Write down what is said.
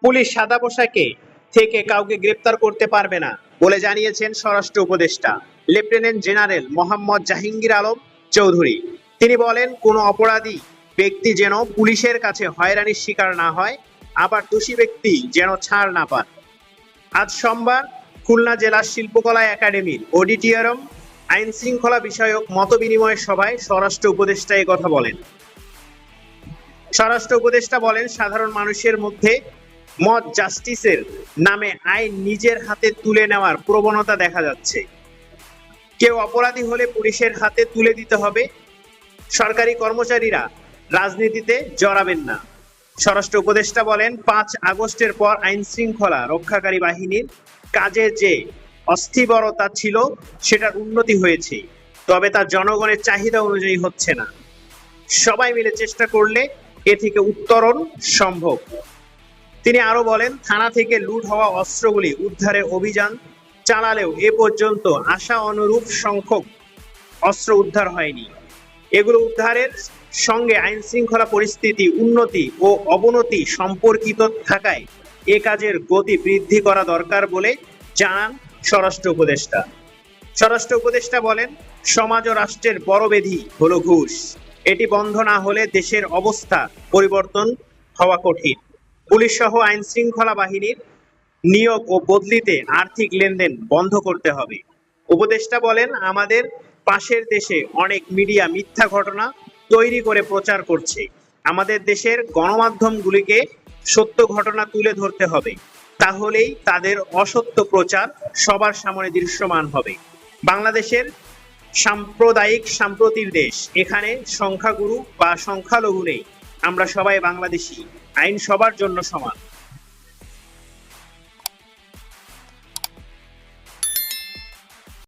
Police সাদা পোশাকে থেকে কাউকে গ্রেপ্তার করতে পারবে না বলে জানিয়েছেন স্বরাষ্ট্র উপদেষ্টা লেফটেন্যান্ট জেনারেল মোহাম্মদ জাহাঙ্গীর আলম চৌধুরী। তিনি বলেন, কোনো অপরাধী ব্যক্তি যেন পুলিশের কাছে হয়রানির শিকার না হয়, আবার দোষী ব্যক্তি যেন ছাড় না পান। আজ সোমবার খুলনা জেলা শিল্পকলা একাডেমির অডিটোরিয়াম আইন শৃঙ্খলা বিষয়ক মতবিনিময় সভায় স্বরাষ্ট্র উপদেষ্টা এই কথা বলেন। স্বরাষ্ট্র উপদেষ্টা বলেন, সাধারণ মানুষের মধ্যে মত জাস্টিসের নামে আইন নিজের হাতে তুলে নেওয়ার প্রবণতা দেখা যাচ্ছে। কেউ অপরাধী হলে পুলিশের হাতে তুলে দিতে হবে। সরকারি কর্মচারীরা রাজনীতিতে জড়াবেন না। স্বরাষ্ট্র উপদেষ্টা বলেন, 5 আগস্টের পর আইন শৃঙ্খলা রক্ষাকারী বাহিনীর কাজে যে অস্থিরতা ছিল সেটার উন্নতি হয়েছে, তবে তা জনগণের চাহিদা অনুযায়ী হচ্ছে না। সবাই মিলে চেষ্টা করলে এ থেকে উত্তরণ সম্ভব। তিনি আরো বলেন, থানা থেকে লুট হওয়া অস্ত্রগুলি উদ্ধারের অভিযান চালালেও এ পর্যন্ত আশা অনুরূপ সংখ্যক অস্ত্র উদ্ধার হয়নি। এগুলো উদ্ধারের সঙ্গে আইন শৃঙ্খলা পরিস্থিতি উন্নতি ও অবনতি সম্পর্কিত থাকায় এ কাজের গতি বৃদ্ধি করা দরকার বলে জানান স্বরাষ্ট্র উপদেষ্টা। স্বরাষ্ট্র উপদেষ্টা বলেন, সমাজ ও রাষ্ট্রের বড় ব্যাধি হলো ঘুষ। এটি বন্ধ না হলে দেশের অবস্থা পরিবর্তন হওয়া কঠিন। পুলিশ সহ আইন শৃঙ্খলা বাহিনীর নিয়োগ ও বদলিতে আর্থিক লেনদেন বন্ধ করতে হবে। উপদেষ্টা বলেন, আমাদের পাশের দেশে অনেক মিডিয়া মিথ্যা ঘটনা তৈরি করে প্রচার করছে। আমাদের দেশের গণমাধ্যমগুলিকে সত্য ঘটনা তুলে ধরতে হবে, তাহলেই তাদের অসত্য প্রচার সবার সামনে দৃশ্যমান হবে। বাংলাদেশের সাম্প্রদায়িক সম্প্রীতির দেশ, এখানে সংখ্যাগুরু বা সংখ্যালঘু নেই। আমরা সবাই বাংলাদেশি, আইন সবার জন্য সমান।